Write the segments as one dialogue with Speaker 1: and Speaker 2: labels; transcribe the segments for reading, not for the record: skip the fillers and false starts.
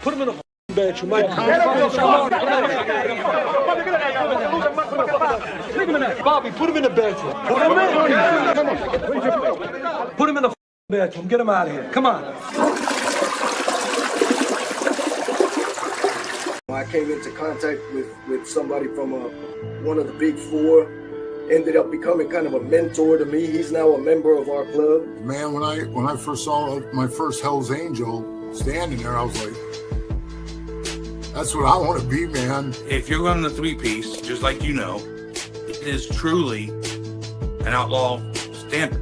Speaker 1: Put him in a bedroom, Mike. Bobby, put him in the bedroom. Put him in the bedroom. Get him out of here. Come on.
Speaker 2: I came into contact with somebody from one of the big four, ended up becoming kind of a mentor to me. He's now a member of our club.
Speaker 3: Man, when I first saw my first Hell's Angel standing there, I was like, that's what I want to be, man.
Speaker 4: If you're running a three-piece, just like you know, it is truly an outlaw standard.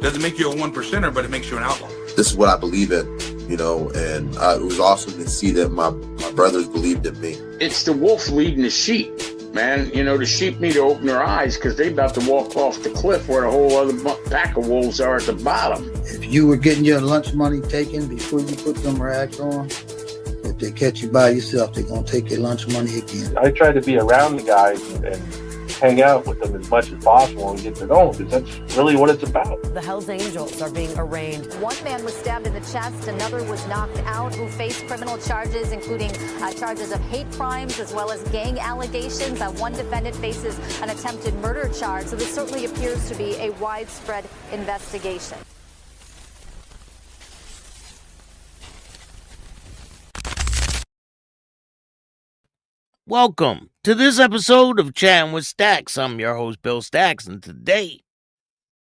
Speaker 4: Doesn't make you a one percenter, but it makes you an outlaw.
Speaker 5: This is what I believe in, you know, and it was awesome to see that my brothers believed in me.
Speaker 6: It's the wolf leading the sheep, man. You know, the sheep need to open their eyes because they're about to walk off the cliff where the whole other pack of wolves are at the bottom.
Speaker 7: If you were getting your lunch money taken before you put them rags on, if they catch you by yourself, they're going to take your lunch money again.
Speaker 8: I try to be around the guys and hang out with them as much as possible and get to know them, because that's really what it's about.
Speaker 9: The Hells Angels are being arraigned.
Speaker 10: One man was stabbed in the chest, another was knocked out, who faced criminal charges, including charges of hate crimes as well as gang allegations. One defendant faces an attempted murder charge, so this certainly appears to be a widespread investigation.
Speaker 11: Welcome to this episode of Chatting with Stacks. I'm your host, Bill Stacks, and today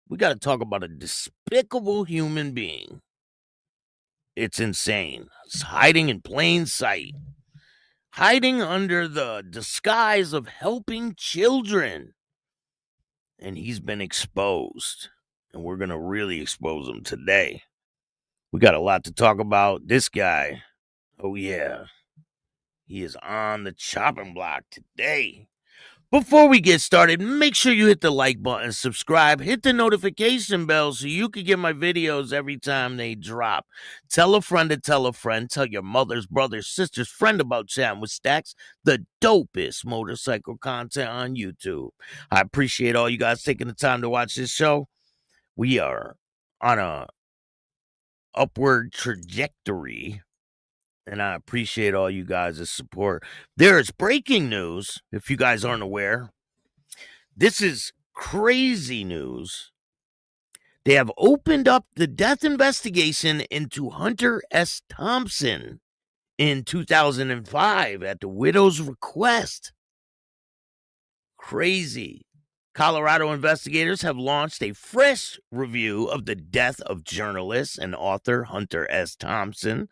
Speaker 11: we got to talk about a despicable human being. It's insane. It's hiding in plain sight, hiding under the disguise of helping children, and he's been exposed, and we're going to really expose him today. We got a lot to talk about. This guy, oh yeah. He is on the chopping block today. Before we get started, make sure you hit the like button, subscribe, hit the notification bell so you can get my videos every time they drop. Tell a friend to tell a friend. Tell your mother's, brother's, sister's friend about Chatting with Stacks, the dopest motorcycle content on YouTube. I appreciate all you guys taking the time to watch this show. We are on a upward trajectory, and I appreciate all you guys' support. There is breaking news, if you guys aren't aware. This is crazy news. They have opened up the death investigation into Hunter S. Thompson in 2005 at the widow's request. Crazy. Colorado investigators have launched a fresh review of the death of journalist and author Hunter S. Thompson,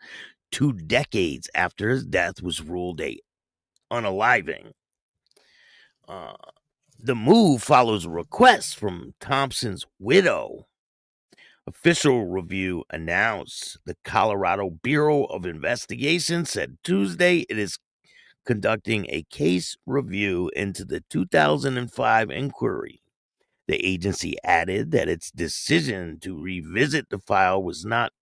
Speaker 11: 2 decades after his death was ruled a unaliving. The move follows a request from Thompson's widow. Official review announced. The Colorado Bureau of Investigation said Tuesday it is conducting a case review into the 2005 inquiry. The agency added that its decision to revisit the file was not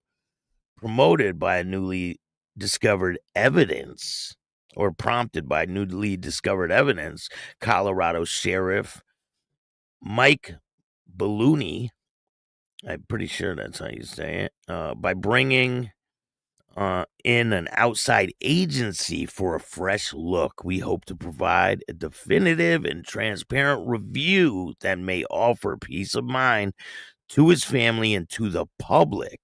Speaker 11: promoted by a newly discovered evidence or prompted by newly discovered evidence. Colorado Sheriff Mike Ballooney, I'm pretty sure that's how you say it, by bringing in an outside agency for a fresh look. We hope to provide a definitive and transparent review that may offer peace of mind to his family and to the public.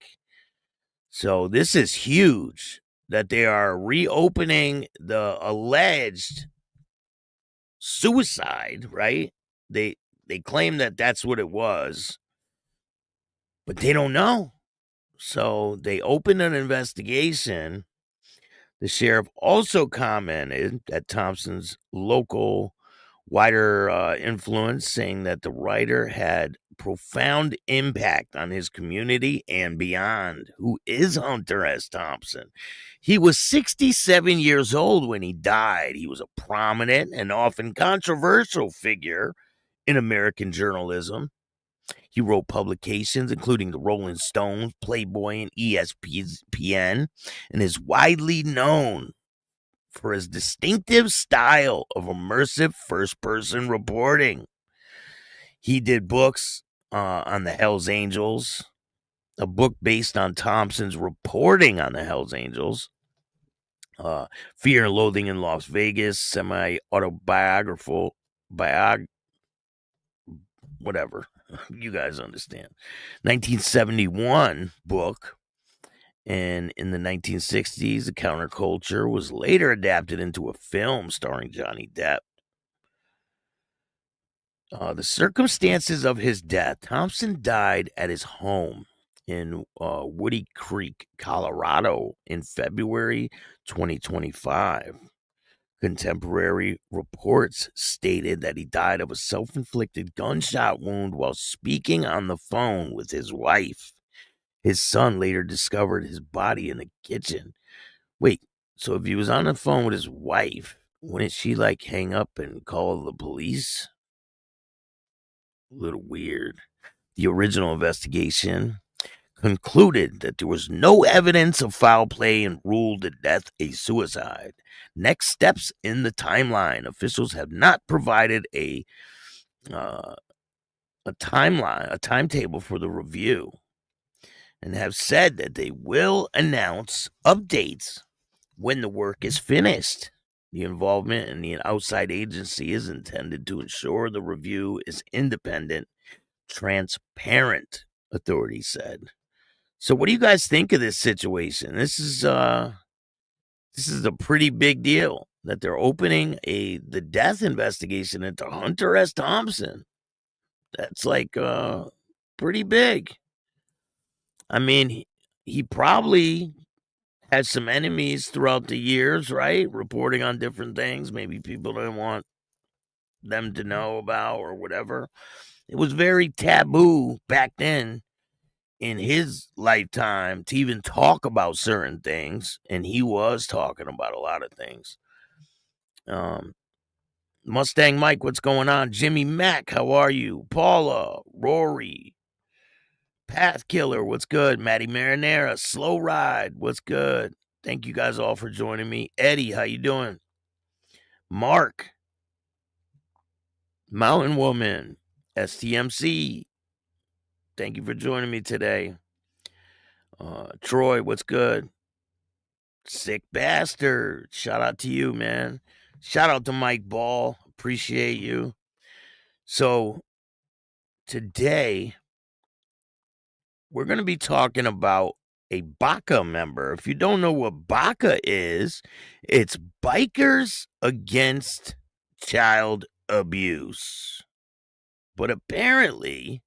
Speaker 11: So this is huge that they are reopening the alleged suicide, right? They claim that that's what it was, but they don't know. So they opened an investigation. The sheriff also commented that Thompson's local wider influence, saying that the writer had profound impact on his community and beyond. Who is Hunter S. Thompson? He was 67 years old when he died. He was a prominent and often controversial figure in American journalism. He wrote publications including the Rolling Stone, Playboy, and ESPN, and is widely known for his distinctive style of immersive first-person reporting. He did books on the Hells Angels, a book based on Thompson's reporting on the Hells Angels, Fear and Loathing in Las Vegas, semi-autobiographical, whatever. You guys understand. 1971 book. And in the 1960s, The Counterculture was later adapted into a film starring Johnny Depp. The circumstances of his death. Thompson died at his home in Woody Creek, Colorado in February 2025. Contemporary reports stated that he died of a self-inflicted gunshot wound while speaking on the phone with his wife. His son later discovered his body in the kitchen. Wait, so if he was on the phone with his wife, wouldn't she like hang up and call the police? A little weird. The original investigation concluded that there was no evidence of foul play and ruled the death a suicide. Next steps in the timeline. Officials have not provided a timetable for the review, and have said that they will announce updates when the work is finished. The involvement in the outside agency is intended to ensure the review is independent, transparent, authorities said. So what do you guys think of this situation? This is a pretty big deal that they're opening the death investigation into Hunter S. Thompson. That's like pretty big. I mean, he probably had some enemies throughout the years, right? Reporting on different things. Maybe people didn't want them to know about or whatever. It was very taboo back then in his lifetime to even talk about certain things. And he was talking about a lot of things. Mustang Mike, what's going on? Jimmy Mack, how are you? Paula, Rory, Path Killer, what's good? Matty Marinera, Slow Ride, what's good? Thank you guys all for joining me. Eddie, how you doing? Mark, Mountain Woman, STMC, thank you for joining me today. Troy, what's good? Sick Bastard, shout out to you, man. Shout out to Mike Ball, appreciate you. So today, we're going to be talking about a BACA member. If you don't know what BACA is, it's Bikers Against Child Abuse. But apparently,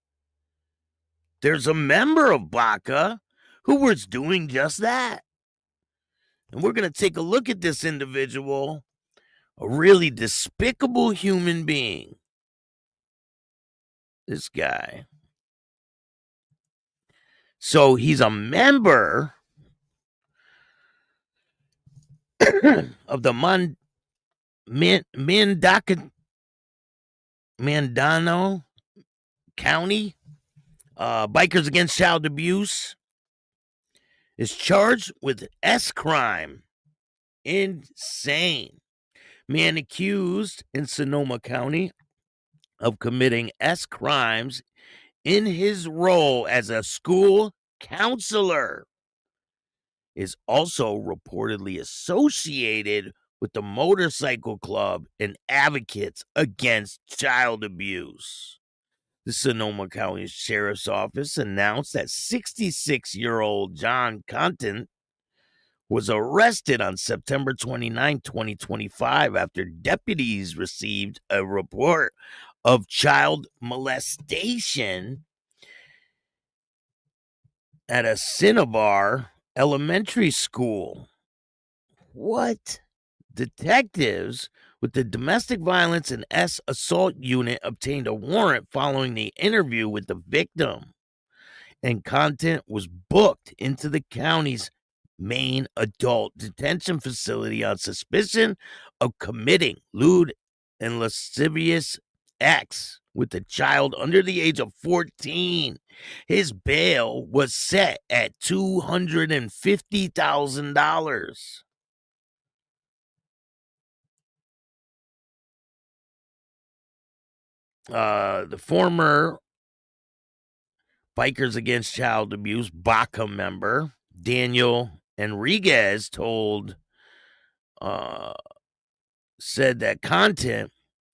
Speaker 11: there's a member of BACA who was doing just that. And we're going to take a look at this individual, a really despicable human being. This guy. So he's a member of the Mendocino County Bikers Against Child Abuse, is charged with S crime. Insane. Man accused in Sonoma County of committing S crimes in his role as a school counselor is also reportedly associated with the motorcycle club and advocates against child abuse. The Sonoma County Sheriff's Office announced that 66-year-old John Conant was arrested on September 29, 2025, after deputies received a report of child molestation at a Cinnabar Elementary School. What? Detectives with the Domestic Violence and S Assault Unit obtained a warrant following the interview with the victim, and Conant was booked into the county's Main Adult Detention Facility on suspicion of committing lewd and lascivious acts with a child under the age of 14. His bail was set at $250,000. The former Bikers Against Child Abuse BACA member, Daniel Enriquez, told said that Conant,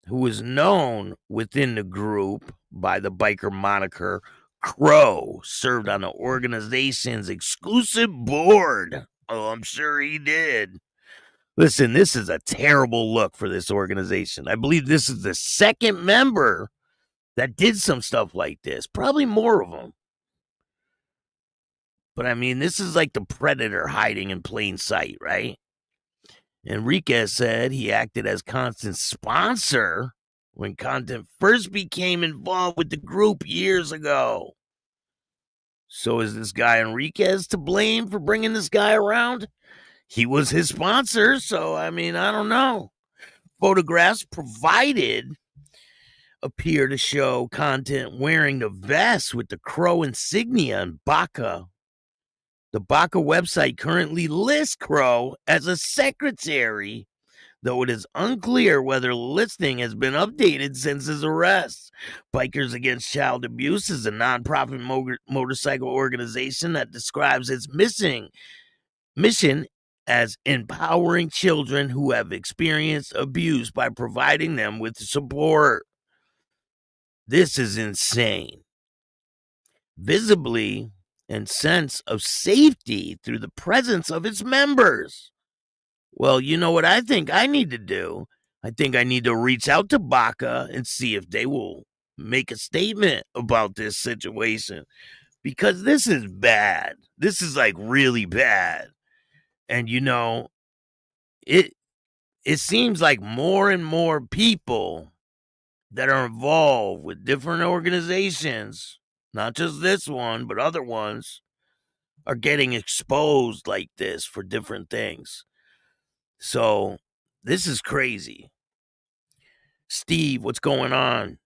Speaker 11: who was known within the group by the biker moniker Crow, served on the organization's exclusive board. Oh, I'm sure he did. Listen, this is a terrible look for this organization. I believe this is the second member that did some stuff like this. Probably more of them. But I mean, this is like the predator hiding in plain sight, right? Enriquez said he acted as Conant's sponsor when Conant first became involved with the group years ago. So is this guy Enriquez to blame for bringing this guy around? He was his sponsor, so I mean, I don't know. Photographs provided appear to show Conant wearing the vest with the crow insignia and B.A.C.A. The B.A.C.A website currently lists Crow as a secretary, though it is unclear whether the listing has been updated since his arrest. Bikers Against Child Abuse is a nonprofit motorcycle organization that describes its mission as empowering children who have experienced abuse by providing them with support. This is insane. Visibly and sense of safety through the presence of its members. Well, you know what I think I need to do? I think I need to reach out to B.A.C.A and see if they will make a statement about this situation, because this is bad. This is like really bad. And you know, it seems like more and more people that are involved with different organizations, not just this one, but other ones, are getting exposed like this for different things. So this is crazy. Steve, what's going on?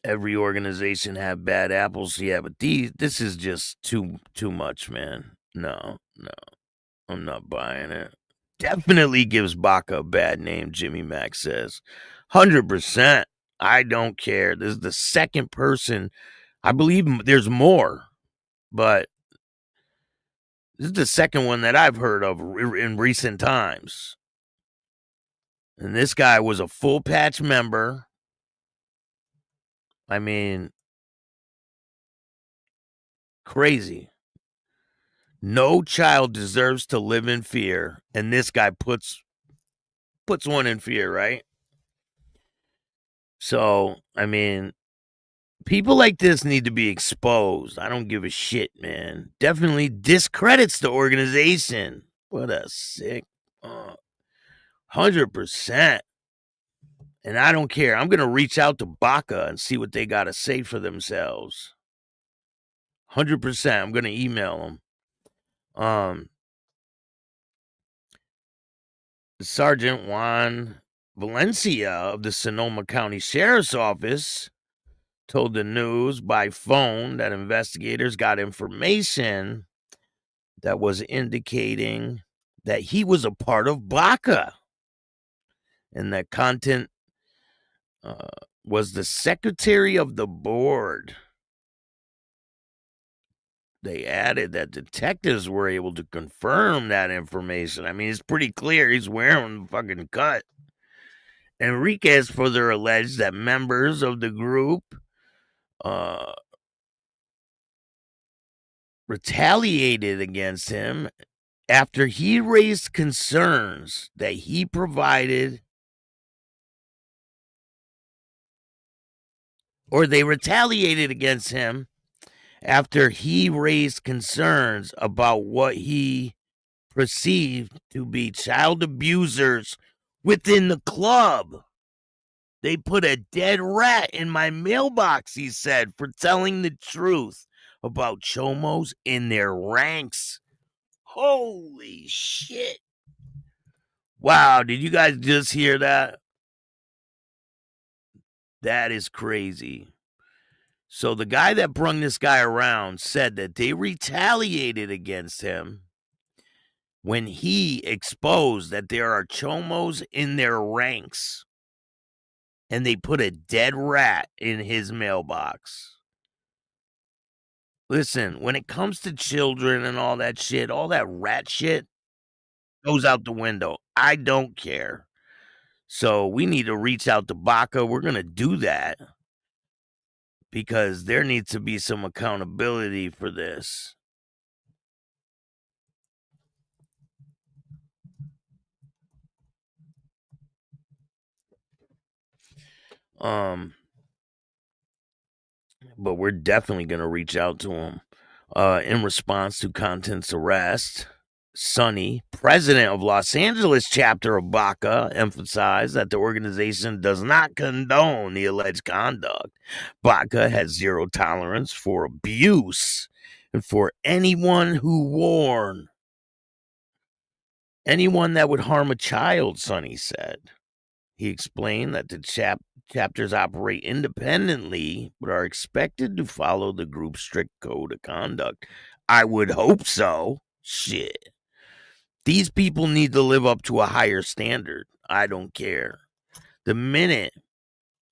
Speaker 11: Every organization have bad apples. Yeah, but this is just too much, man. No, I'm not buying it. Definitely gives B.A.C.A a bad name, Jimmy Mack says. 100%. I don't care. This is the second person. I believe there's more, but this is the second one that I've heard of in recent times. And this guy was a full patch member. I mean, crazy. No child deserves to live in fear. And this guy puts one in fear, right? So, I mean, people like this need to be exposed. I don't give a shit, man. Definitely discredits the organization. What a sick 100%. And I don't care. I'm going to reach out to B.A.C.A and see what they got to say for themselves. 100%. I'm going to email them. Sergeant Juan Valencia of the Sonoma County Sheriff's Office told the news by phone that investigators got information that was indicating that he was a part of B.A.C.A and that Conant was the secretary of the board. They added that detectives were able to confirm that information. I mean, it's pretty clear he's wearing the fucking cut. Enriquez further alleged that members of the group retaliated against him after he raised concerns that he provided, or they retaliated against him after he raised concerns about what he perceived to be child abusers within the club. They put a dead rat in my mailbox, he said, for telling the truth about chomos in their ranks. Holy shit. Wow, did you guys just hear that? That is crazy. So the guy that brung this guy around said that they retaliated against him when he exposed that there are chomos in their ranks. And they put a dead rat in his mailbox. Listen, when it comes to children and all that shit, all that rat shit, goes out the window. I don't care. So we need to reach out to B.A.C.A. We're going to do that because there needs to be some accountability for this. But we're definitely going to reach out to him. In response to Content's arrest, Sonny, president of Los Angeles chapter of B.A.C.A, emphasized that the organization does not condone the alleged conduct. B.A.C.A has zero tolerance for abuse and for anyone that would harm a child, Sonny said. He explained that the chapters operate independently, but are expected to follow the group's strict code of conduct. I would hope so. Shit. These people need to live up to a higher standard. I don't care. The minute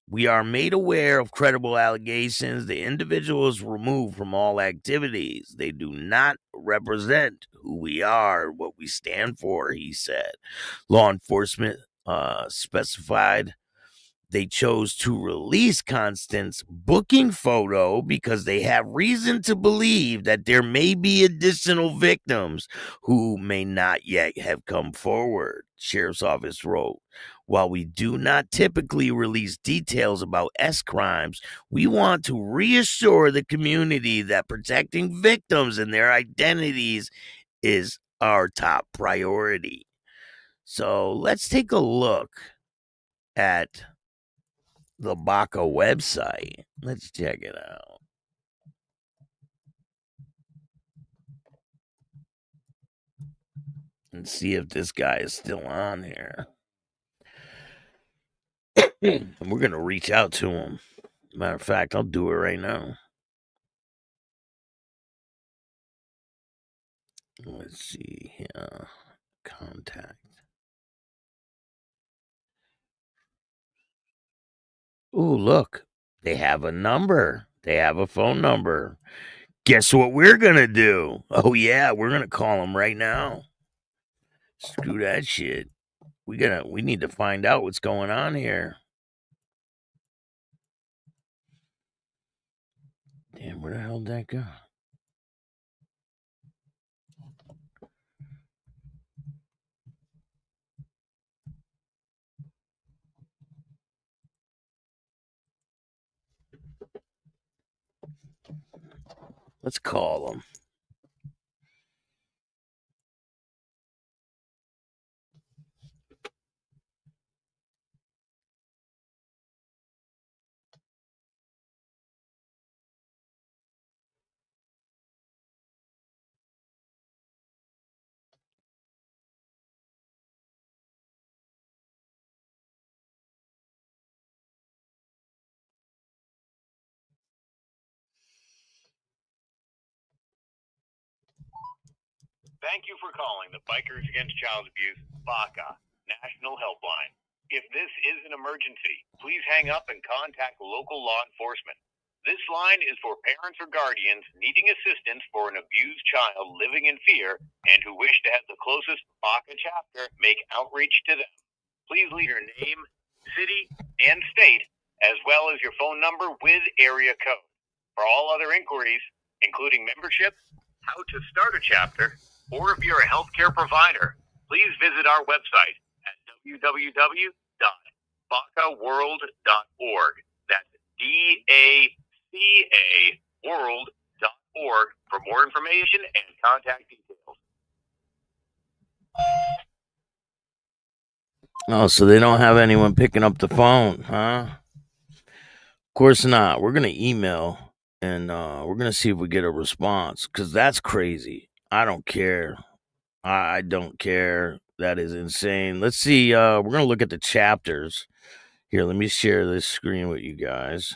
Speaker 11: we are made aware of credible allegations, the individual is removed from all activities. They do not represent who we are, what we stand for, he said. Law enforcement specified they chose to release Constant's booking photo because they have reason to believe that there may be additional victims who may not yet have come forward, Sheriff's Office wrote. While we do not typically release details about S crimes, we want to reassure the community that protecting victims and their identities is our top priority. So let's take a look at the B.A.C.A website. Let's check it out. And see if this guy is still on here. And we're going to reach out to him. Matter of fact, I'll do it right now. Let's see here. Contact. Ooh, look. They have a number. They have a phone number. Guess what we're going to do? Oh, yeah, we're going to call him right now. Screw that shit. We need to find out what's going on here. Damn, where the hell did that go? Let's call him.
Speaker 12: Thank you for calling the Bikers Against Child Abuse B.A.C.A National Helpline. If this is an emergency, please hang up and contact local law enforcement. This line is for parents or guardians needing assistance for an abused child living in fear and who wish to have the closest B.A.C.A chapter make outreach to them. Please leave your name, city, and state, as well as your phone number with area code. For all other inquiries, including membership, how to start a chapter, or if you're a healthcare provider, please visit our website at www.bacaworld.org. That's D-A-C-A world.org for more information and contact details.
Speaker 11: Oh, so they don't have anyone picking up the phone, huh? Of course not. We're going to email and we're going to see if we get a response because that's crazy. I don't care. I don't care. That is insane. Let's see. We're going to look at the chapters. Here, let me share this screen with you guys.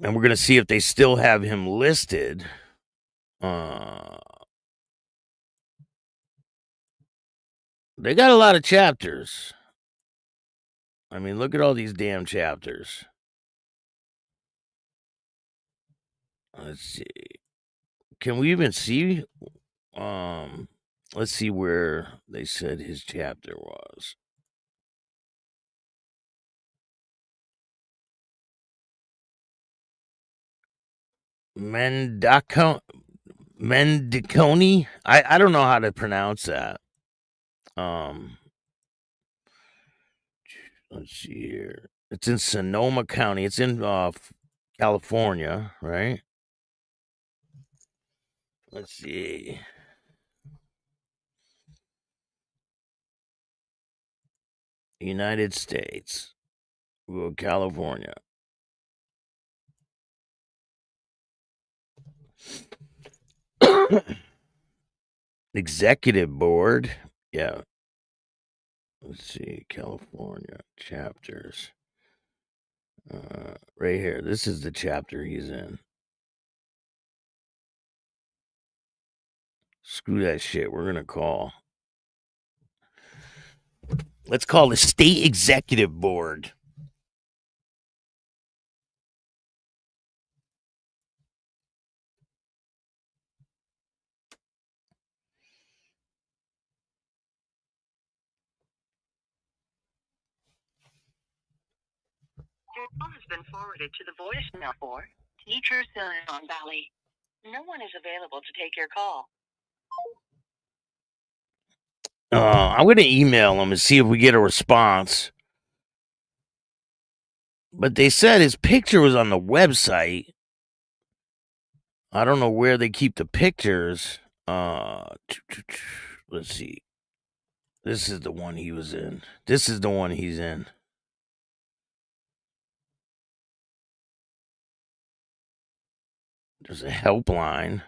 Speaker 11: And we're going to see if they still have him listed. They got a lot of chapters. I mean, look at all these damn chapters. Let's see. Can we even see Let's see where they said his chapter was. Mendocino. I don't know how to pronounce that. Let's see here. It's in Sonoma County. It's in California, right? Let's see. United States. We'll go California. Executive board. Yeah. Let's see. California chapters. Right here. This is the chapter he's in. Screw that shit. We're going to call. Let's call the state executive board.
Speaker 13: Your call has been forwarded to the voicemail for Teacher Silicon Valley. No one is available to take your call.
Speaker 11: I'm going to email him and see if we get a response. But they said his picture was on the website. I don't know where they keep the pictures. Let's see. This is the one he was in. This is the one he's in. There's a helpline.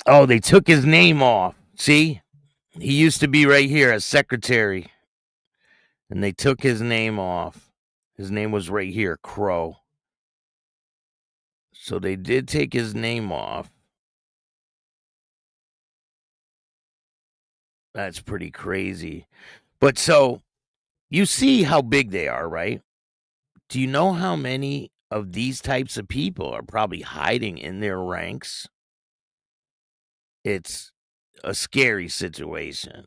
Speaker 11: Oh, they took his name off. See? He used to be right here as secretary. And they took his name off. His name was right here, Crow. So they did take his name off. That's pretty crazy. But so, you see how big they are, right? Do you know how many of these types of people are probably hiding in their ranks? It's a scary situation.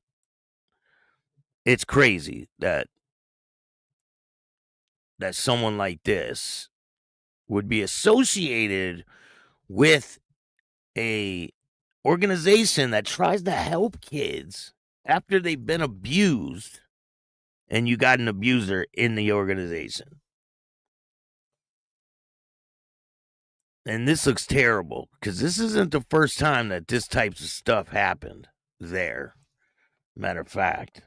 Speaker 11: It's crazy that someone like this would be associated with a organization that tries to help kids after they've been abused, and you got an abuser in the organization. And this looks terrible, because this isn't the first time that this type of stuff happened there. Matter of fact.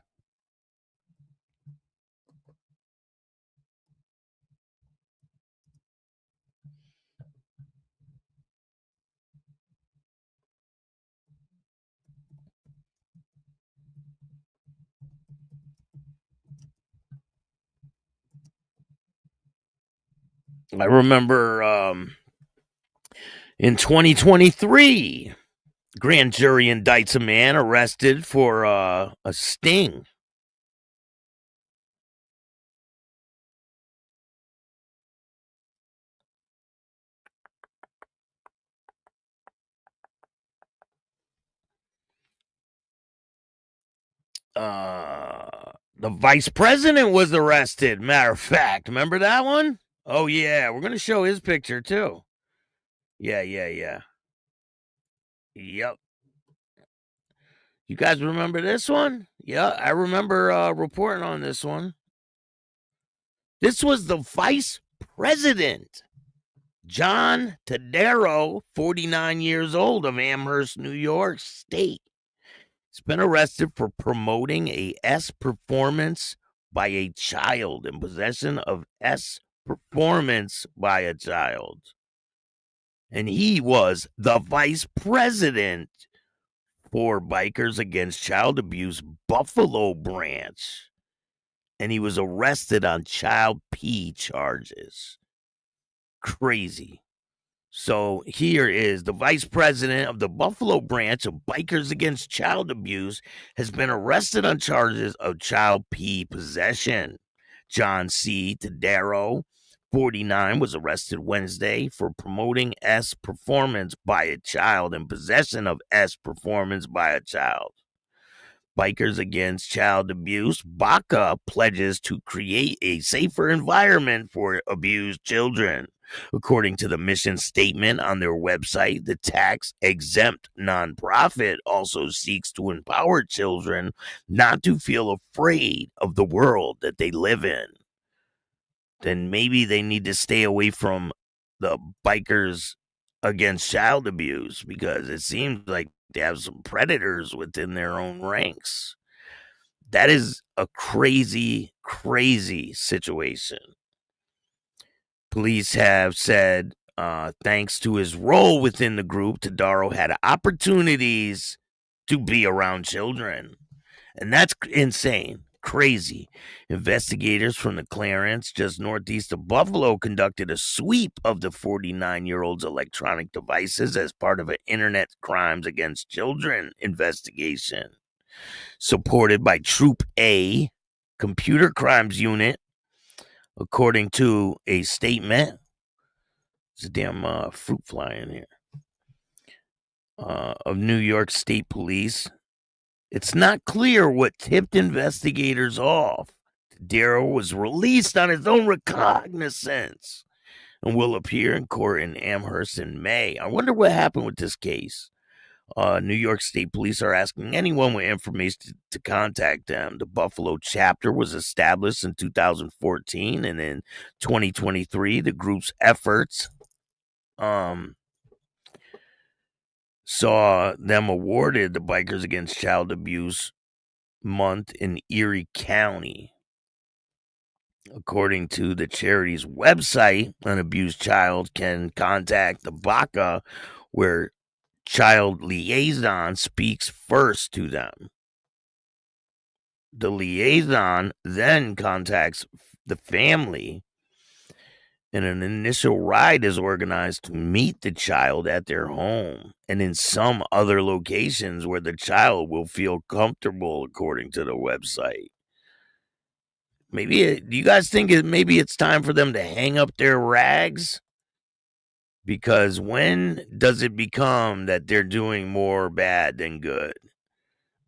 Speaker 11: I remember in 2023, grand jury indicts a man arrested for a sting. The vice president was arrested, matter of fact. Remember that one? Oh, yeah. We're going to show his picture, too. Yeah. Yep. You guys remember this one? Yeah, I remember reporting on this one. This was the vice president, John Tadero, 49 years old, of Amherst, New York State. He's been arrested for promoting a S performance by a child, in possession of S performance by a child. And he was the vice president for Bikers Against Child Abuse Buffalo branch. And he was arrested on child P charges. Crazy. So here is the vice president of the Buffalo branch of Bikers Against Child Abuse has been arrested on charges of child P possession. John C. Tadero, 49, was arrested Wednesday for promoting S performance by a child and possession of S performance by a child. Bikers Against Child Abuse, BACA, pledges to create a safer environment for abused children. According to the mission statement on their website, the tax-exempt nonprofit also seeks to empower children not to feel afraid of the world that they live in. Then maybe they need to stay away from the Bikers Against Child Abuse, because it seems like they have some predators within their own ranks. That is a crazy, crazy situation. Police have said, thanks to his role within the group, Tadaro had opportunities to be around children. And that's insane. Crazy. Investigators from the Clarence, just northeast of Buffalo, conducted a sweep of the 49-year-old's electronic devices as part of an Internet Crimes Against Children investigation. Supported by Troop A, Computer Crimes Unit, according to a statement. There's a damn fruit fly in here. Of New York State Police. It's not clear what tipped investigators off. Darrow was released on his own recognizance and will appear in court in Amherst in May. I wonder what happened with this case. New York State Police are asking anyone with information to contact them. The Buffalo chapter was established in 2014, and in 2023, the group's efforts saw them awarded the Bikers Against Child Abuse Month in Erie County. According to the charity's website, an abused child can contact the BACA, where child liaison speaks first to them. The liaison then contacts the family, and an initial ride is organized to meet the child at their home and in some other locations where the child will feel comfortable, according to the website. Maybe, do you guys think maybe it's time for them to hang up their rags? Because when does it become that they're doing more bad than good?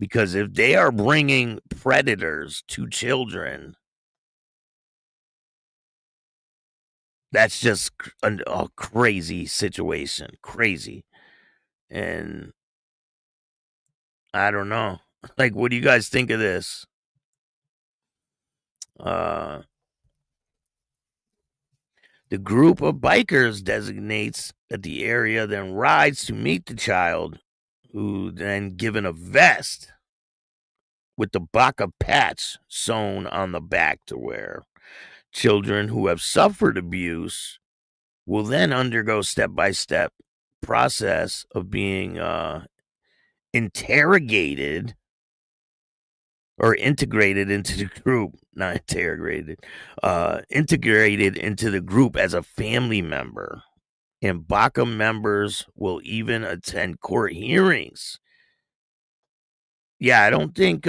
Speaker 11: Because if they are bringing predators to children, that's just a crazy situation. Crazy. And I don't know. Like, what do you guys think of this? The group of bikers designates that the area, then rides to meet the child, who then given a vest with the BACA patch sewn on the back to wear. Children who have suffered abuse will then undergo step-by-step process of being interrogated or integrated into the group, not interrogated, integrated into the group as a family member. And BACA members will even attend court hearings. Yeah, I don't think,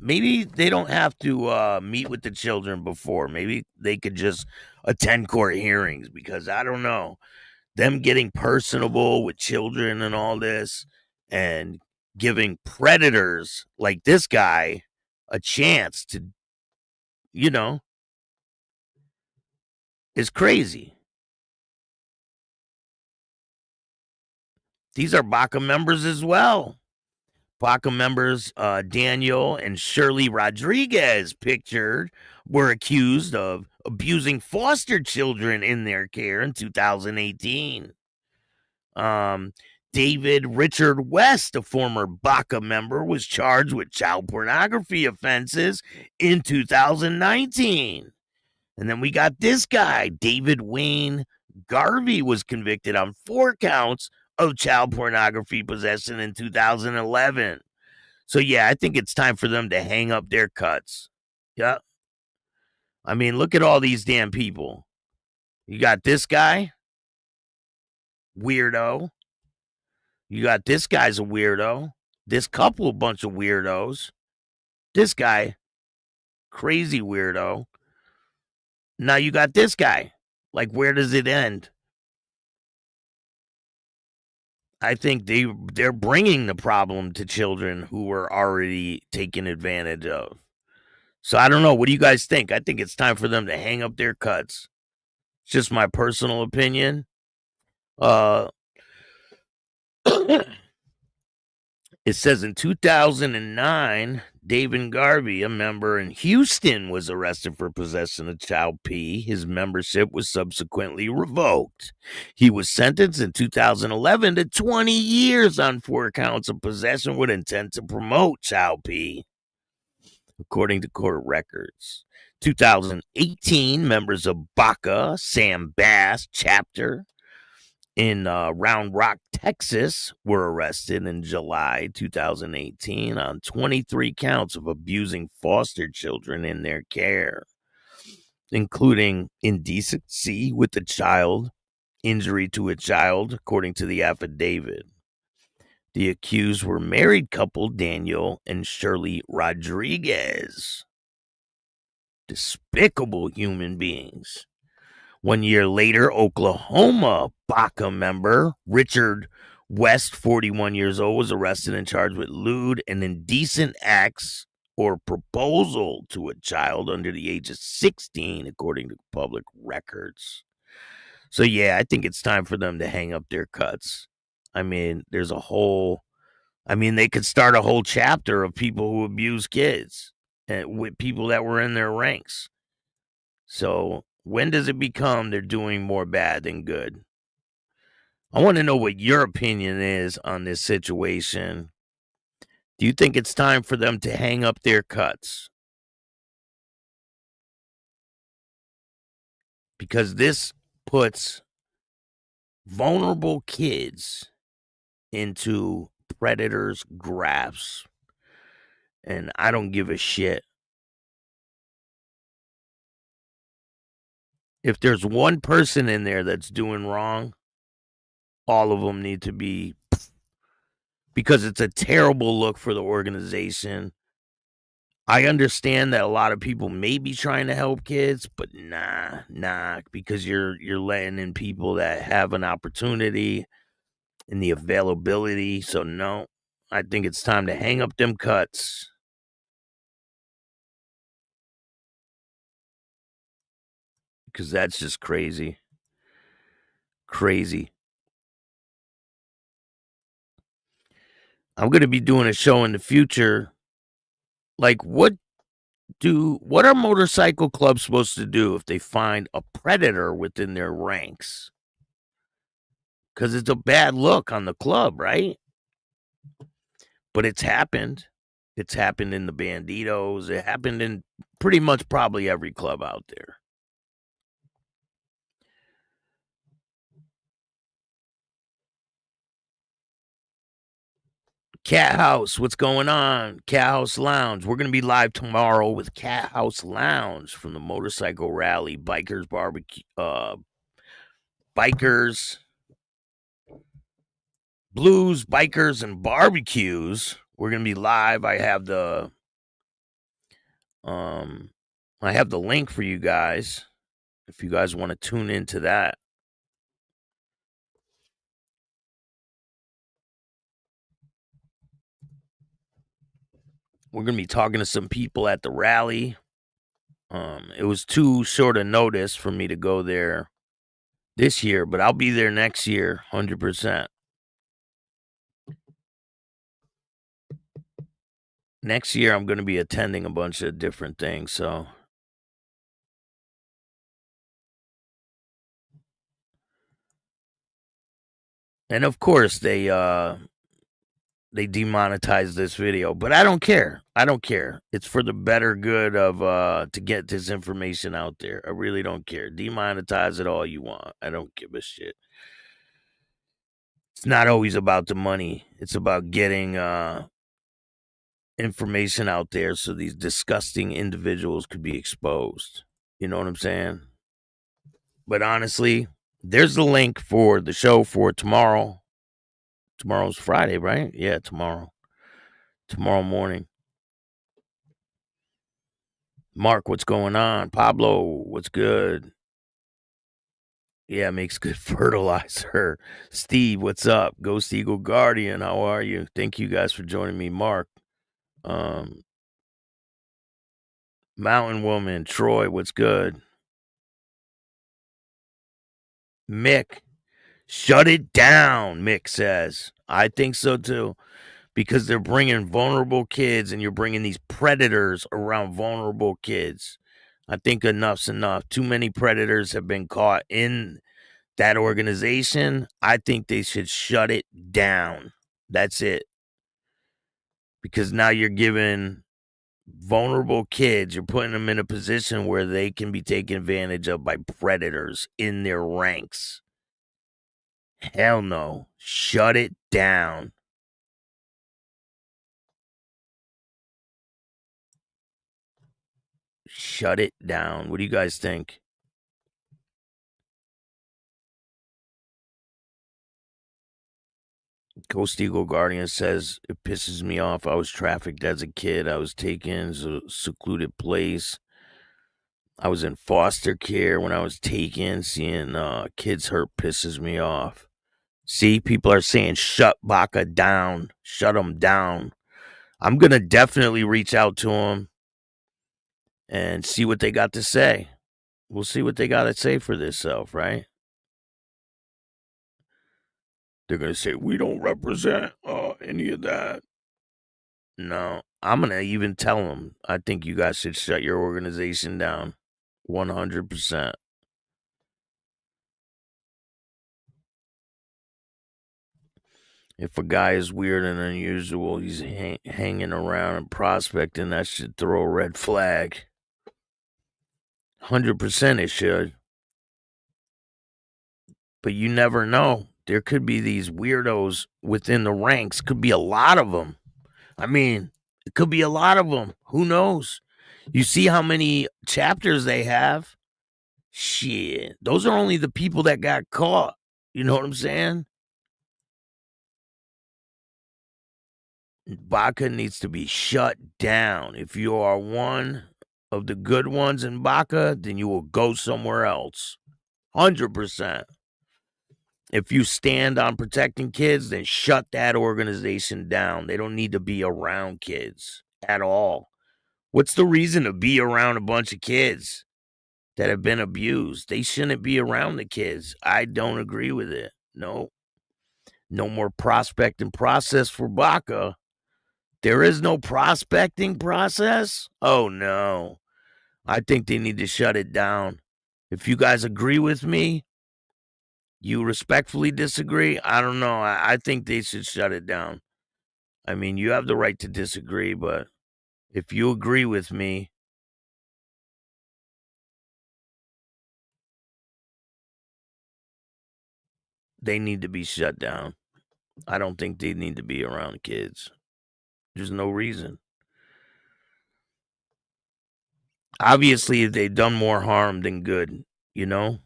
Speaker 11: maybe they don't have to meet with the children before. Maybe they could just attend court hearings, because I don't know. Them getting personable with children and all this and giving predators like this guy a chance to, is crazy. These are BACA members as well. BACA members Daniel and Shirley Rodriguez, pictured, were accused of abusing foster children in their care in 2018. David Richard West, a former BACA member, was charged with child pornography offenses in 2019. And then we got this guy, David Wayne Garvey, was convicted on 4 counts of child pornography possession in 2011. So, yeah, I think it's time for them to hang up their cuts. Yeah. I mean, look at all these damn people. You got this guy, weirdo. You got this guy's a weirdo. This couple, a bunch of weirdos. This guy, crazy weirdo. Now you got this guy, Like, where does it end? I think they're bringing the problem to children who were already taken advantage of. So I don't know. What do you guys think? I think it's time for them to hang up their cuts. It's just my personal opinion. It says in 2009, David Garvey, a member in Houston, was arrested for possession of child P. His membership was subsequently revoked. He was sentenced in 2011 to 20 years on 4 counts of possession with intent to promote child P, according to court records. 2018, members of BACA, Sam Bass chapter, in Round Rock, Texas, were arrested in July 2018 on 23 counts of abusing foster children in their care, including indecency with a child, injury to a child, according to the affidavit. The accused were married couple Daniel and Shirley Rodriguez. Despicable human beings. 1 year later, Oklahoma B.A.C.A member Richard West, 41 years old, was arrested and charged with lewd and indecent acts or proposal to a child under the age of 16, according to public records. So, yeah, I think it's time for them to hang up their cuts. I mean, they could start a whole chapter of people who abuse kids and with people that were in their ranks. So, when does it become they're doing more bad than good? I want to know what your opinion is on this situation. Do you think it's time for them to hang up their cuts? Because this puts vulnerable kids into predators' grasp. And I don't give a shit. If there's one person in there that's doing wrong, all of them need to be, because it's a terrible look for the organization. I understand that a lot of people may be trying to help kids, but nah, because you're letting in people that have an opportunity and the availability. So no, I think it's time to hang up them cuts. Because that's just crazy. Crazy. I'm going to be doing a show in the future. Like, what are motorcycle clubs supposed to do if they find a predator within their ranks? Because it's a bad look on the club, right? But it's happened. It's happened in the Banditos. It happened in pretty much probably every club out there. Cat House, what's going on? Cat House Lounge. We're going to be live tomorrow with Cat House Lounge from the motorcycle rally, Bikers Barbecue, Bikers, Blues, Bikers, and Barbecues. We're going to be live. I have the link for you guys if you guys want to tune into that. We're going to be talking to some people at the rally. It was too short a notice for me to go there this year, but I'll be there next year, 100%. Next year, I'm going to be attending a bunch of different things, so. And of course, they demonetized this video, but I don't care. It's for the better good of to get this information out there. I really don't care. Demonetize it all you want. I don't give a shit. It's not always about the money. It's about getting information out there so these disgusting individuals could be exposed. You know what I'm saying? But honestly, there's the link for the show for tomorrow. Tomorrow's Friday, right? Yeah, tomorrow. Tomorrow morning. Mark, what's going on? Pablo, what's good? Yeah, makes good fertilizer. Steve, what's up? Ghost Eagle Guardian, how are you? Thank you guys for joining me. Mark, Mountain Woman, Troy, what's good? Mick, shut it down, Mick says. I think so too, because they're bringing vulnerable kids and you're bringing these predators around vulnerable kids. I think enough's enough. Too many predators have been caught in that organization. I think they should shut it down. That's it. Because now you're giving vulnerable kids, you're putting them in a position where they can be taken advantage of by predators in their ranks. Hell no. Shut it down. Shut it down. What do you guys think? Ghost Eagle Guardian says, it pisses me off. I was trafficked as a kid. I was taken to a secluded place. I was in foster care when I was taken. Seeing kids hurt pisses me off. See, people are saying, shut BACA down. Shut them down. I'm going to definitely reach out to them and see what they got to say. We'll see what they got to say for themselves, right? They're going to say, we don't represent any of that. No, I'm going to even tell them, I think you guys should shut your organization down. 100%. If a guy is weird and unusual, he's hanging around and prospecting, that should throw a red flag. 100% it should. But you never know. There could be these weirdos within the ranks. Could be a lot of them. I mean, it could be a lot of them. Who knows? You see how many chapters they have? Shit. Those are only the people that got caught. You know what I'm saying? BACA needs to be shut down. If you are one of the good ones in BACA, then you will go somewhere else. 100%. If you stand on protecting kids, then shut that organization down. They don't need to be around kids at all. What's the reason to be around a bunch of kids that have been abused? They shouldn't be around the kids. I don't agree with it. No. No more prospecting process for BACA. There is no prospecting process? Oh, no. I think they need to shut it down. If you guys agree with me, you respectfully disagree? I don't know. I think they should shut it down. I mean, you have the right to disagree, but if you agree with me, they need to be shut down. I don't think they need to be around kids. There's no reason. Obviously, they've done more harm than good, you know?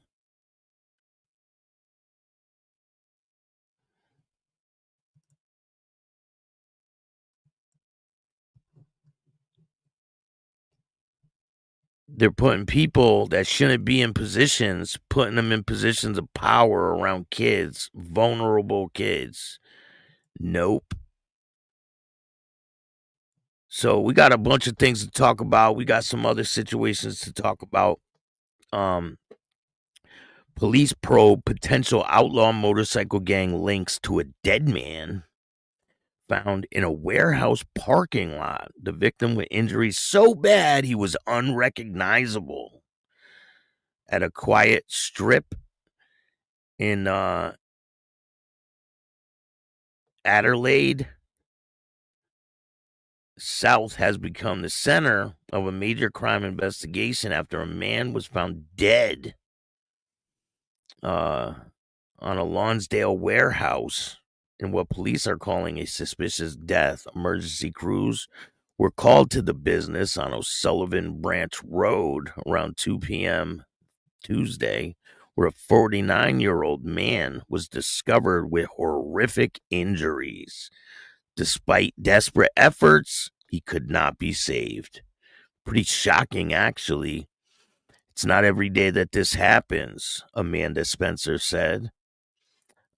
Speaker 11: They're putting people that shouldn't be in positions, putting them in positions of power around kids, vulnerable kids. Nope. So we got a bunch of things to talk about. We got some other situations to talk about. Police probe potential outlaw motorcycle gang links to a dead man found in a warehouse parking lot. The victim with injuries so bad he was unrecognizable. At a quiet strip in Adelaide, South has become the center of a major crime investigation after a man was found dead on a Lonsdale warehouse in what police are calling a suspicious death. Emergency crews were called to the business on O'Sullivan Branch Road around 2 p.m. Tuesday, where a 49-year-old man was discovered with horrific injuries. Despite desperate efforts, he could not be saved. Pretty shocking, actually. It's not every day that this happens, Amanda Spencer said.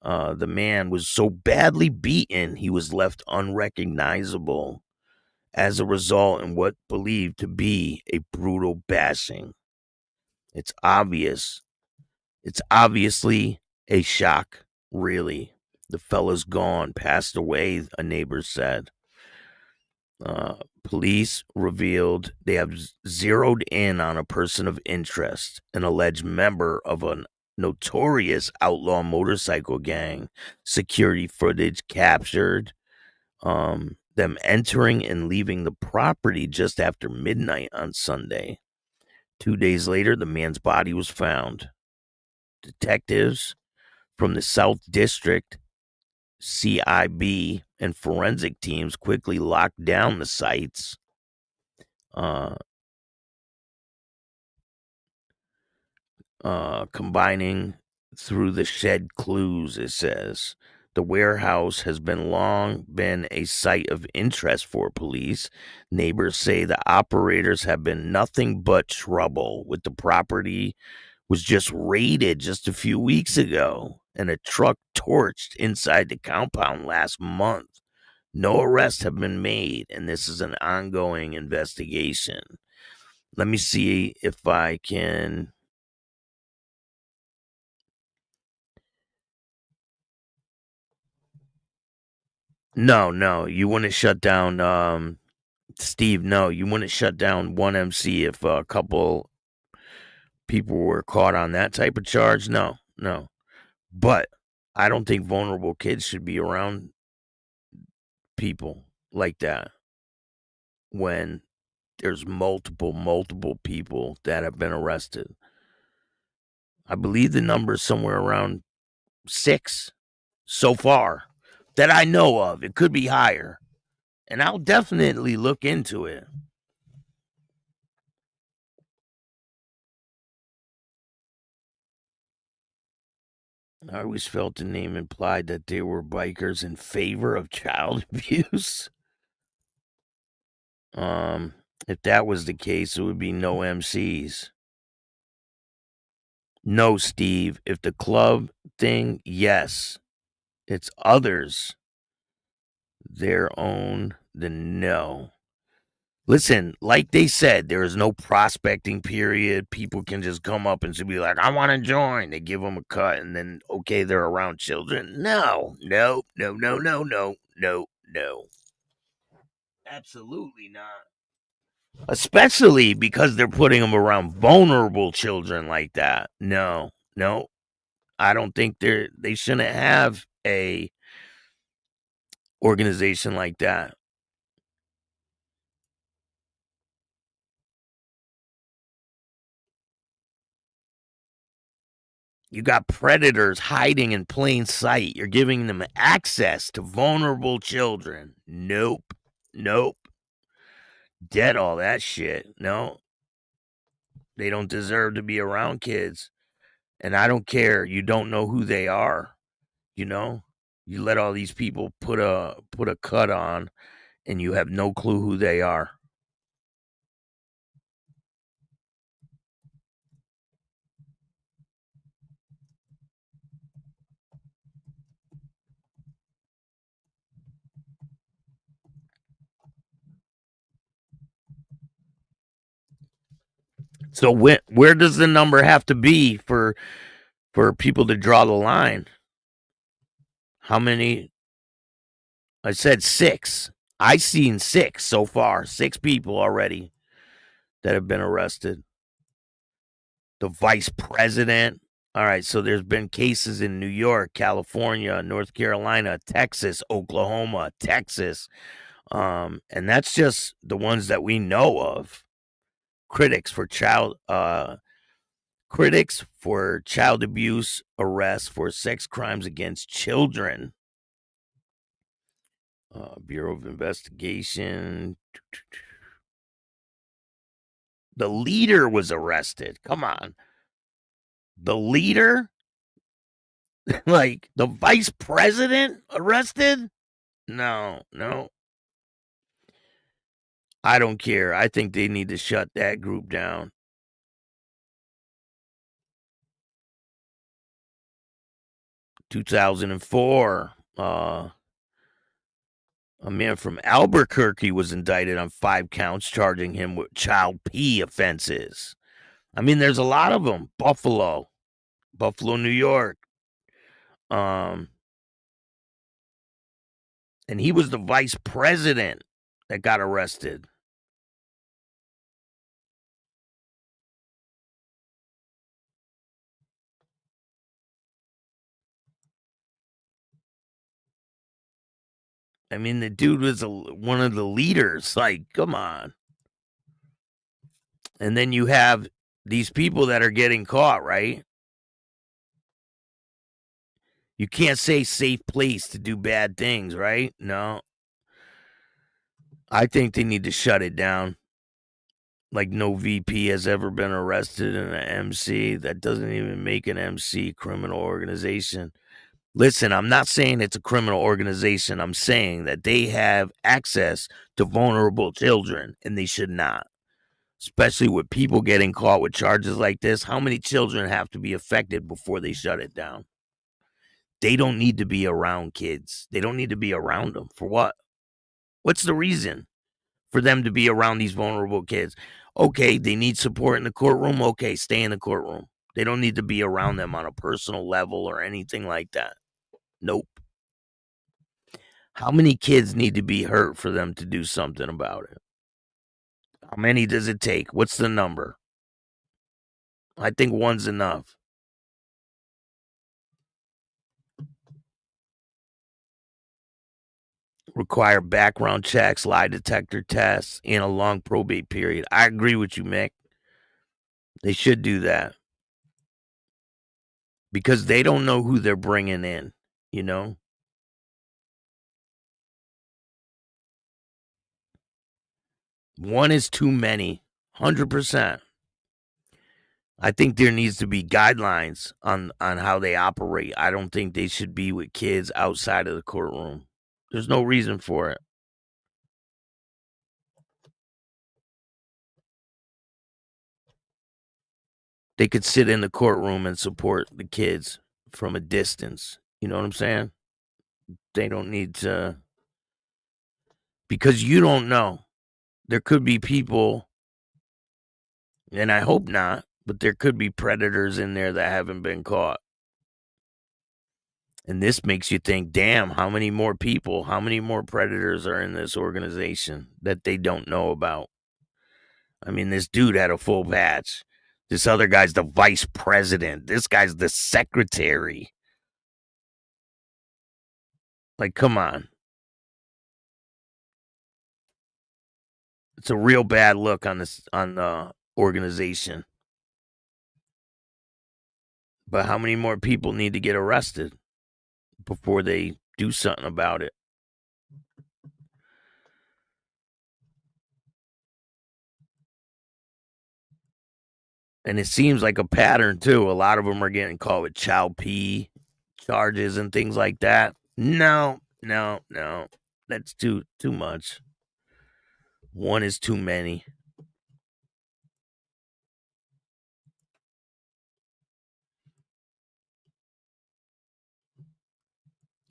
Speaker 11: The man was so badly beaten, he was left unrecognizable as a result in what believed to be a brutal bashing. It's obvious. It's obviously a shock, really. The fella's gone, passed away, a neighbor said. Police revealed they have zeroed in on a person of interest, an alleged member of a notorious outlaw motorcycle gang. Security footage captured them entering and leaving the property just after midnight on Sunday. 2 days later, the man's body was found. Detectives from the South District CIB and forensic teams quickly locked down the sites. Combining through the shed clues, it says. The warehouse has long been a site of interest for police. Neighbors say the operators have been nothing but trouble with the property. Was just raided just a few weeks ago, and a truck torched inside the compound last month. No arrests have been made, and this is an ongoing investigation. Let me see if I can. No, you wouldn't shut down, Steve. No, you wouldn't shut down one MC if a couple people were caught on that type of charge. No. But I don't think vulnerable kids should be around people like that when there's multiple people that have been arrested. I believe the number is somewhere around 6 so far that I know of. It could be higher, and I'll definitely look into it. I always felt the name implied that they were bikers in favor of child abuse. If that was the case, it would be no MCs. No, Steve. If the club thing, yes. It's others, their own, then no. Listen, like they said, there is no prospecting period. People can just come up and be like, I want to join. They give them a cut, and then, okay, they're around children. No. Absolutely not. Especially because they're putting them around vulnerable children like that. No. I don't think they shouldn't have a organization like that. You got predators hiding in plain sight. You're giving them access to vulnerable children. Nope. Dead all that shit. No. They don't deserve to be around kids. And I don't care. You don't know who they are. You know? You let all these people put a cut on, and you have no clue who they are. So where does the number have to be for people to draw the line? How many? I said 6. I've seen 6 so far. 6 people already that have been arrested. The vice president. All right, so there's been cases in New York, California, North Carolina, Texas, Oklahoma, Texas. And that's just the ones that we know of. Critics for child abuse arrests for sex crimes against children. Bureau of Investigation. The leader was arrested. Come on. The leader? Like the vice president arrested? No. I don't care. I think they need to shut that group down. 2004, a man from Albuquerque was indicted on 5 counts, charging him with child P offenses. I mean, there's a lot of them. Buffalo, New York. And he was the vice president that got arrested. I mean, the dude was one of the leaders. Like, come on. And then you have these people that are getting caught, right? You can't say safe place to do bad things, right? No. I think they need to shut it down. Like, no VP has ever been arrested in an MC. That doesn't even make an MC criminal organization. Listen, I'm not saying it's a criminal organization. I'm saying that they have access to vulnerable children, and they should not. Especially with people getting caught with charges like this. How many children have to be affected before they shut it down? They don't need to be around kids. They don't need to be around them. For what? What's the reason for them to be around these vulnerable kids? Okay, they need support in the courtroom. Okay, stay in the courtroom. They don't need to be around them on a personal level or anything like that. Nope. How many kids need to be hurt for them to do something about it? How many does it take? What's the number? I think one's enough. Require background checks, lie detector tests, and a long probate period. I agree with you, Mick. They should do that. Because they don't know who they're bringing in, you know? One is too many, 100%. I think there needs to be guidelines on how they operate. I don't think they should be with kids outside of the courtroom. There's no reason for it. They could sit in the courtroom and support the kids from a distance. You know what I'm saying? They don't need to, because you don't know. There could be people, and I hope not, but there could be predators in there that haven't been caught. And this makes you think, damn, how many more people, how many more predators are in this organization that they don't know about? I mean, this dude had a full patch. This other guy's the vice president. This guy's the secretary. Like, come on. It's a real bad look on the organization. But how many more people need to get arrested before they do something about it? And it seems like a pattern, too. A lot of them are getting caught with child P charges and things like that. No. That's too much. One is too many.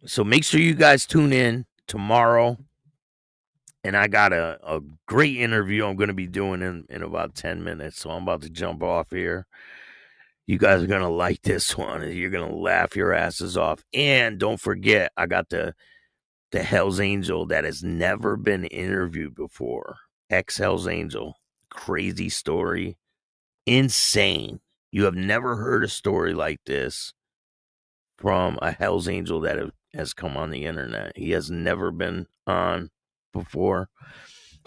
Speaker 11: So make sure you guys tune in tomorrow. And I got a great interview I'm going to be doing in about 10 minutes. So I'm about to jump off here. You guys are going to like this one. You're going to laugh your asses off. And don't forget, I got the Hell's Angel that has never been interviewed before. Ex-Hell's Angel. Crazy story. Insane. You have never heard a story like this from a Hell's Angel that has come on the internet. He has never been on before.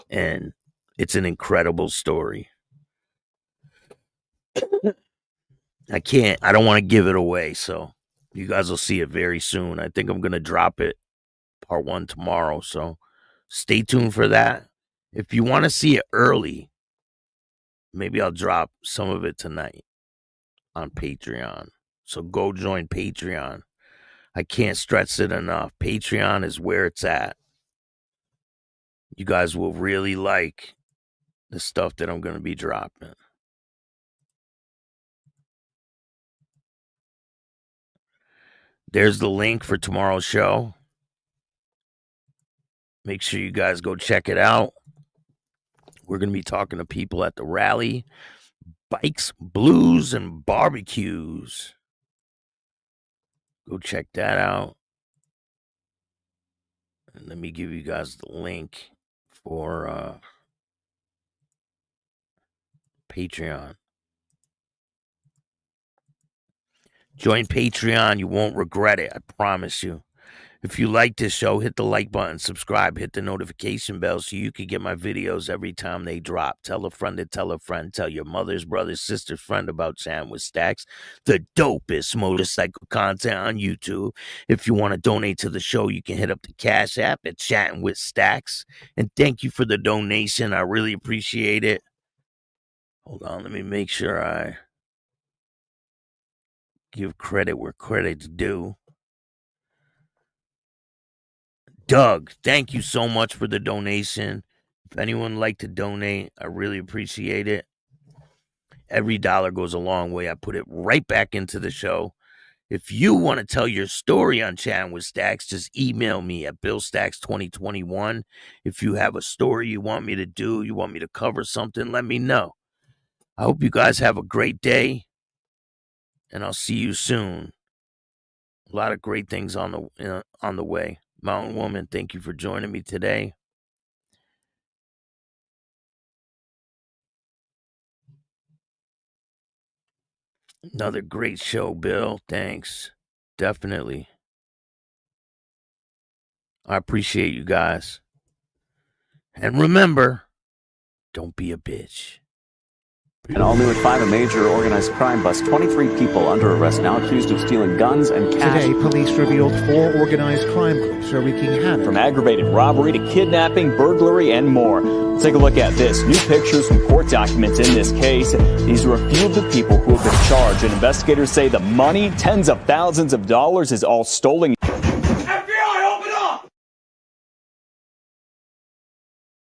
Speaker 11: And it's an incredible story. I don't want to give it away, so you guys will see it very soon. I think I'm going to drop it part 1 tomorrow, so stay tuned for that. If you want to see it early, maybe I'll drop some of it tonight on Patreon. So go join Patreon. I can't stress it enough. Patreon is where it's at. You guys will really like the stuff that I'm going to be dropping. There's the link for tomorrow's show. Make sure you guys go check it out. We're going to be talking to people at the rally. Bikes, blues, and barbecues. Go check that out. And let me give you guys the link for Patreon. Join Patreon. You won't regret it. I promise you. If you like this show, hit the like button, subscribe, hit the notification bell so you can get my videos every time they drop. Tell a friend to tell a friend. Tell your mother's, brother's, sister's friend about Chatting with Stacks, the dopest motorcycle content on YouTube. If you want to donate to the show, you can hit up the Cash App at Chatting with Stacks. And thank you for the donation. I really appreciate it. Hold on, let me make sure I give credit where credit's due. Doug, thank you so much for the donation. If anyone would like to donate, I really appreciate it. Every dollar goes a long way. I put it right back into the show. If you want to tell your story on Chatting with Stacks, just email me at BillStacks2021. If you have a story you want me to do, you want me to cover something, let me know. I hope you guys have a great day, and I'll see you soon. A lot of great things on the way. Mountain Woman, thank you for joining me today. Another great show, Bill. Thanks. Definitely. I appreciate you guys. And remember, don't be a bitch.
Speaker 14: And all new at 5, a major organized crime bust. 23 people under arrest now accused of stealing guns and cash.
Speaker 15: Today, police revealed 4 organized crime groups are wreaking havoc.
Speaker 14: From aggravated robbery to kidnapping, burglary, and more. Let's take a look at this. New pictures from court documents in this case. These are a few of the people who have been charged. And investigators say the money, tens of thousands of dollars, is all stolen.